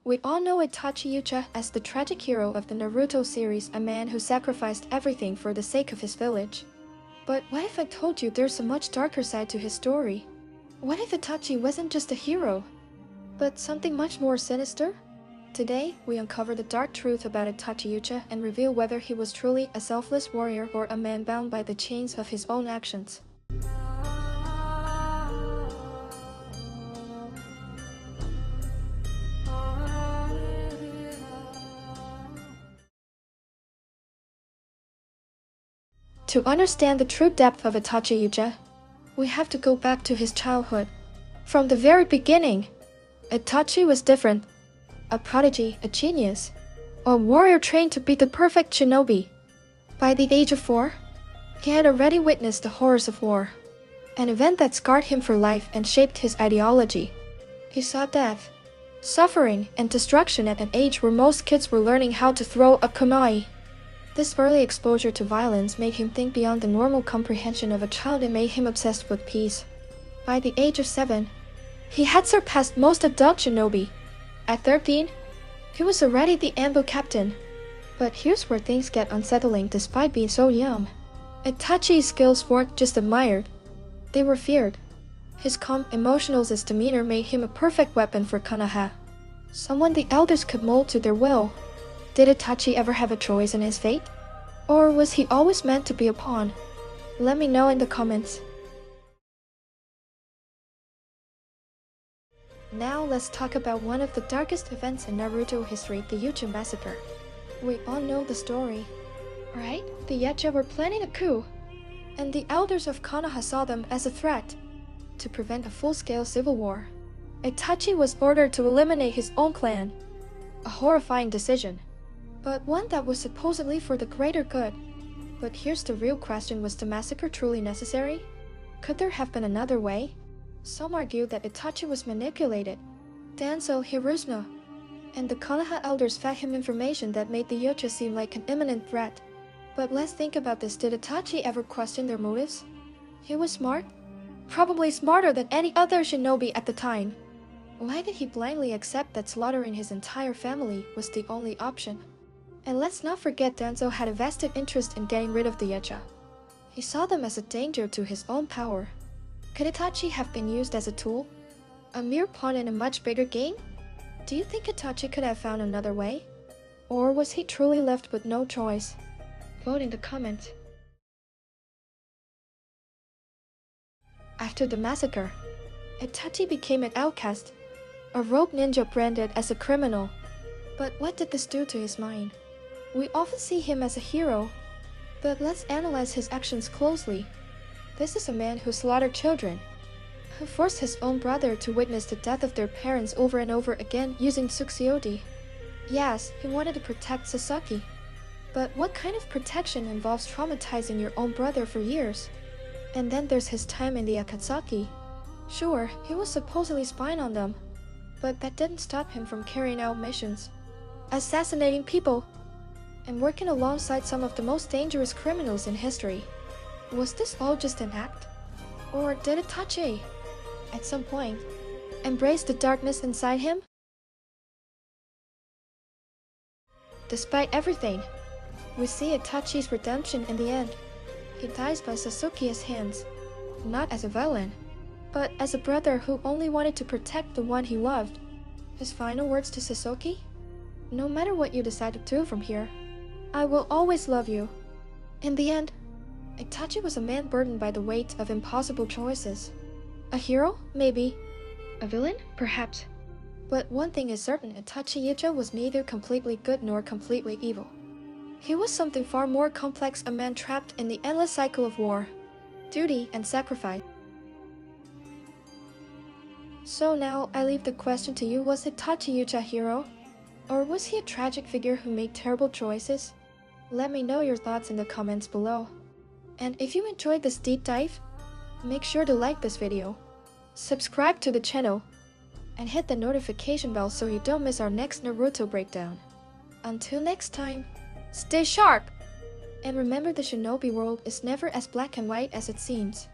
We all know Itachi Uchiha as the tragic hero of the Naruto series, a man who sacrificed everything for the sake of his village. But what if I told you there's a much darker side to his story? What if Itachi wasn't just a hero, but something much more sinister? Today, we uncover the dark truth about Itachi Uchiha and reveal whether he was truly a selfless warrior or a man bound by the chains of his own actions. To understand the true depth of Itachi Uchiha, we have to go back to his childhood. From the very beginning, Itachi was different. A prodigy, a genius, a warrior trained to be the perfect shinobi. By the age of 4, he had already witnessed the horrors of war, an event that scarred him for life and shaped his ideology. He saw death, suffering, and destruction at an age where most kids were learning how to throw a kunai. This early exposure to violence made him think beyond the normal comprehension of a child and made him obsessed with peace. By the age of 7, he had surpassed most adult shinobi. At 13, he was already the Anbo captain. But here's where things get unsettling despite being so young. Itachi's skills weren't just admired, they were feared. His calm, emotionless demeanor made him a perfect weapon for Konoha, someone the elders could mold to their will. Did Itachi ever have a choice in his fate? Or was he always meant to be a pawn? Let me know in the comments. Now let's talk about one of the darkest events in Naruto history, the Uchiha massacre. We all know the story, right? The Uchiha were planning a coup, and the elders of Konoha saw them as a threat. To prevent a full-scale civil war, Itachi was ordered to eliminate his own clan. A horrifying decision, but one that was supposedly for the greater good. But here's the real question: was the massacre truly necessary? Could there have been another way? Some argue that Itachi was manipulated. Danzo, Hirushna, and the Konoha elders fed him information that made the Uchiha seem like an imminent threat. But let's think about this: did Itachi ever question their motives? He was smart, probably smarter than any other shinobi at the time. Why did he blindly accept that slaughtering his entire family was the only option? And let's not forget, Danzo had a vested interest in getting rid of the Uchiha. He saw them as a danger to his own power. Could Itachi have been used as a tool? A mere pawn in a much bigger game? Do you think Itachi could have found another way? Or was he truly left with no choice? Vote in the comments. After the massacre, Itachi became an outcast, a rogue ninja branded as a criminal. But what did this do to his mind? We often see him as a hero, but let's analyze his actions closely. This is a man who slaughtered children, who forced his own brother to witness the death of their parents over and over again using Tsukuyoshi. Yes, he wanted to protect Sasaki. But what kind of protection involves traumatizing your own brother for years? And then there's his time in the Akatsuki. Sure, he was supposedly spying on them, but that didn't stop him from carrying out missions, assassinating people, and working alongside some of the most dangerous criminals in history. Was this all just an act? Or did Itachi, at some point, embrace the darkness inside him? Despite everything, we see Itachi's redemption in the end. He dies by Sasuke's hands, not as a villain, but as a brother who only wanted to protect the one he loved. His final words to Sasuke? No matter what you decide to do from here, I will always love you. In the end, Itachi was a man burdened by the weight of impossible choices. A hero? Maybe. A villain? Perhaps. But one thing is certain: Itachi Uchiha was neither completely good nor completely evil. He was something far more complex, a man trapped in the endless cycle of war, duty, and sacrifice. So now, I leave the question to you: was Itachi Uchiha a hero? Or was he a tragic figure who made terrible choices? Let me know your thoughts in the comments below. And if you enjoyed this deep dive, make sure to like this video, subscribe to the channel, and hit the notification bell so you don't miss our next Naruto breakdown. Until next time, stay sharp! And remember, the shinobi world is never as black and white as it seems.